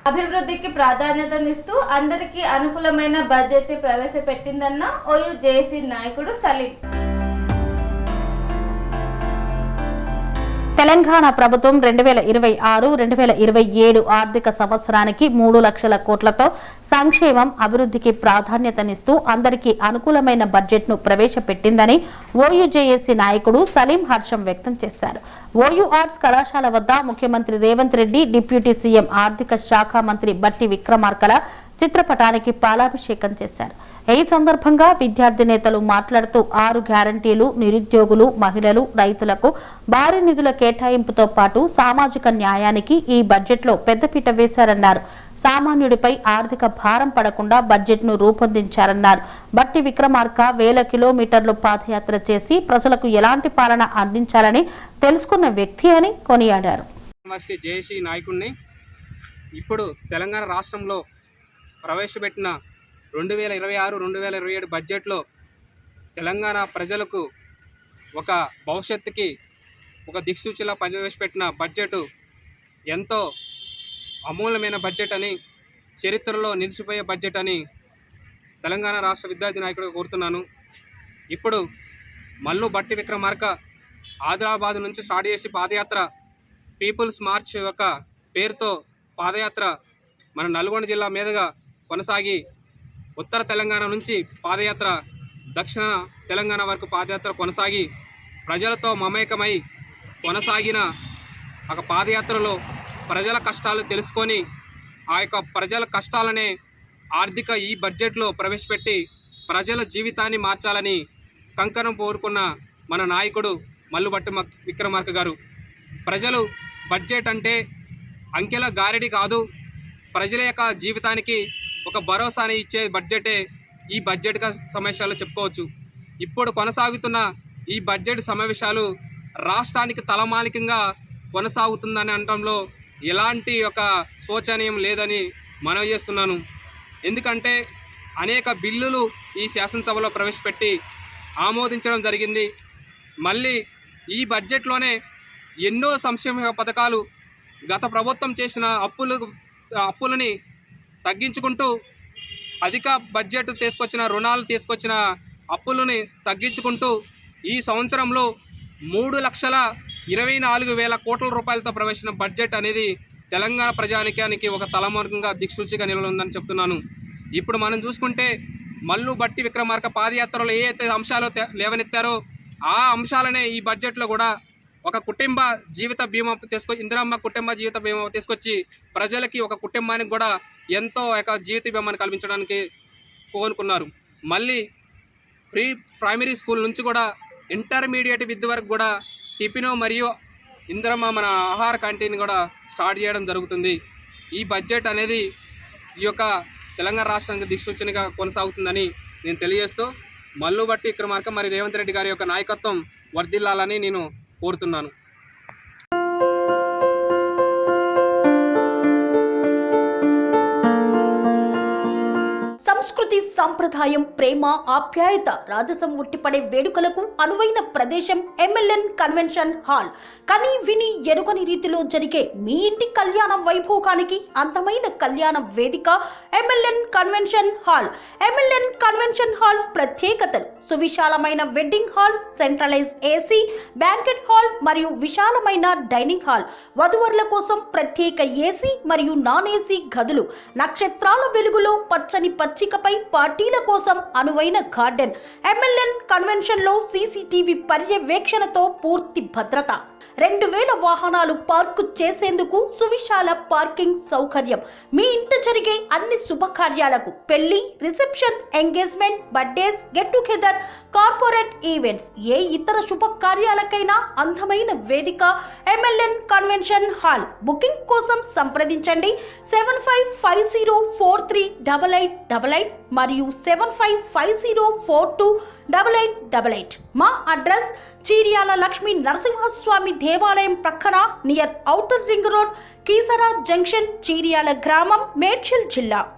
అభివృద్ధికి ప్రాధాన్యతనిస్తూ అందరికీ అనుకూలమైన బడ్జెట్ ని ప్రవేశపెట్టిందన్న ఓయూ జేఏసీ నాయకుడు సలీం. తెలంగాణ ప్రభుత్వం 2026-2027 ఆర్థిక సంవత్సరానికి 3 లక్షల కోట్లతో సంక్షేమం అభివృద్ధికి ప్రాధాన్యతనిస్తూ అందరికీ అనుకూలమైన బడ్జెట్ను ప్రవేశపెట్టిందని ఓయూ జేఏసీ నాయకుడు సలీం హర్షం వ్యక్తం చేశారు. ఓయూ ఆర్ట్స్ కళాశాల వద్ద ముఖ్యమంత్రి రేవంత్ రెడ్డి, డిప్యూటీ సీఎం ఆర్థిక శాఖ మంత్రి బట్టి విక్రమార్కల చిత్రపటానికి పాలాభిషేకం చేశారు. ఈ సందర్భంగా విద్యార్థి నేతలు మాట్లాడుతూ 6 గ్యారంటీలు, నిరుద్యోగులు, మహిళలు, రైతులకు భారీ నిధుల కేటాయింపుతో పాటు సామాజిక న్యాయానికి ఈ బడ్జెట్లో పెద్దపీట వేశారన్నారు. సామాన్యుడిపై ఆర్థిక భారం పడకుండా బడ్జెట్ను రూపొందించారన్నారు. బట్టి విక్రమార్క వేల కిలోమీటర్లు పాదయాత్ర చేసి ప్రజలకు ఎలాంటి పాలన అందించాలని తెలుసుకున్న వ్యక్తి అని కొనియాడారు. జేఏసీ నాయకుడిని ఇప్పుడు తెలంగాణ రాష్ట్రంలో ప్రవేశపెట్టిన 2026-2027 బడ్జెట్లో తెలంగాణ ప్రజలకు ఒక భవిష్యత్తుకి ఒక దిక్సూచిలా ప్రవేశపెట్టిన బడ్జెట్ ఎంతో అమూల్యమైన బడ్జెట్ అని, చరిత్రలో నిలిచిపోయే బడ్జెట్ అని తెలంగాణ రాష్ట్ర విద్యార్థి నాయకుడిగా కోరుతున్నాను. ఇప్పుడు మల్లు బట్టి విక్రమార్క ఆదిలాబాద్ నుంచి స్టార్ట్ చేసి పాదయాత్ర పీపుల్స్ మార్చ్ యొక్క పేరుతో పాదయాత్ర మన నల్గొండ జిల్లా మీదుగా కొనసాగి ఉత్తర తెలంగాణ నుంచి పాదయాత్ర దక్షిణ తెలంగాణ వరకు పాదయాత్ర కొనసాగి ప్రజలతో మమేకమై కొనసాగిన ఒక పాదయాత్రలో ప్రజల కష్టాలు తెలుసుకొని ఆ యొక్క ప్రజల కష్టాలనే ఆర్థిక ఈ బడ్జెట్లో ప్రవేశపెట్టి ప్రజల జీవితాన్ని మార్చాలని కంకణం కోరుకున్న మన నాయకుడు మల్లుబట్టి విక్రమార్క గారు. ప్రజలు బడ్జెట్ అంటే అంకెల గారడి కాదు, ప్రజల యొక్క జీవితానికి ఒక భరోసాని ఇచ్చే బడ్జెటే ఈ బడ్జెట్ సమావేశాలు చెప్పుకోవచ్చు. ఇప్పుడు కొనసాగుతున్న ఈ బడ్జెట్ సమావేశాలు రాష్ట్రానికి తలమానికంగా కొనసాగుతుందని అనడంలో ఎలాంటి ఒక శోచనీయం లేదని మనవి చేస్తున్నాను. ఎందుకంటే అనేక బిల్లులు ఈ శాసనసభలో ప్రవేశపెట్టి ఆమోదించడం జరిగింది. మళ్ళీ ఈ బడ్జెట్లోనే ఎన్నో సంక్షేమ పథకాలు గత ప్రభుత్వం చేసిన అప్పులని తగ్గించుకుంటూ అధిక బడ్జెట్ తీసుకొచ్చిన రుణాలు తీసుకొచ్చిన అప్పులని తగ్గించుకుంటూ ఈ సంవత్సరంలో 3,24,000 కోట్ల రూపాయలతో ప్రవేశించిన బడ్జెట్ అనేది తెలంగాణ ప్రజానికానికి ఒక తలమార్గంగా దిక్సూచిగా నిలవనుందని చెప్తున్నాను. ఇప్పుడు మనం చూసుకుంటే మల్లు బట్టి విక్రమార్క పాదయాత్రలో ఏ అయితే అంశాలు లేవనెత్తారో ఆ అంశాలనే ఈ బడ్జెట్లో కూడా ఒక కుటుంబ జీవిత బీమా ఇందిరమ్మ కుటుంబ జీవిత బీమా తీసుకొచ్చి ప్రజలకి ఒక కుటుంబానికి కూడా ఎంతో జీవిత బీమాను కల్పించడానికి కోరుకున్నారు. మళ్ళీ ప్రీ ప్రైమరీ స్కూల్ నుంచి కూడా ఇంటర్మీడియట్ విద్య వరకు కూడా టిఫిన్ మరియు ఇందిరమ్మ మన ఆహార క్యాంటీన్ కూడా స్టార్ట్ చేయడం జరుగుతుంది. ఈ బడ్జెట్ అనేది ఈ యొక్క తెలంగాణ రాష్ట్రానికి దిక్సూచనగా కొనసాగుతుందని నేను తెలియజేస్తూ మల్లు బట్టి విక్రమార్క మరి రేవంత్ రెడ్డి గారి యొక్క నాయకత్వం వర్ధిల్లాలని నేను కోరుతున్నాను. సంస్కృతి, సంప్రదాయం, ప్రేమ, ఆప్యాయత, రాజసం ఉట్టిపడే వేడుకలకు అనువైన ప్రదేశం ఎంఎల్ఎన్ కన్వెన్షన్ హాల్. కని విని ఎరుగని రీతిలో జరిగే మీ ఇంటి కళ్యాణ వైభోగానికి అందమైన కళ్యాణ వేదిక MLN convention hall. MLN convention hall ప్రత్యేకతలు: సువిశాలమైన wedding halls, centralize AC banquet hall మరియు విశాలమైన డైనింగ్ హాల్, వధువరుల కోసం ప్రత్యేక ఏసీ మరియు నాన్ ఏసీ గదులు, నక్షత్రాల వెలుగులో పచ్చని పచ్చికపై పార్టీల కోసం అనువైన గార్డెన్. ఎంఎల్ఎన్ కన్వెన్షన్ లో సీసీటీవీ పర్యవేక్షణతో పూర్తి భద్రత, 2000 వాహనాలు పార్కు చేసేందుకు సువిశాల పార్కింగ్ సౌకర్యం. మీ ఇంట జరిగే అన్ని శుభకార్యాలకు, పెళ్లి, reception, engagement, birthdays, get together, corporate events, ఏ ఇతర శుభకార్యాలకైనా అందమైన వేదిక ఎంఎల్ఎన్ కన్వెన్షన్ హాల్. బుకింగ్ కోసం సంప్రదించండి 7550438888 మరియు 7550428888. మా అడ్రస్ చీర్యాల లక్ష్మీ నరసింహస్వామి దేవాలయం ప్రక్కన, near outer ring road, Keesara junction, Cheeryal గ్రామం, మేడ్చల్ జిల్లా.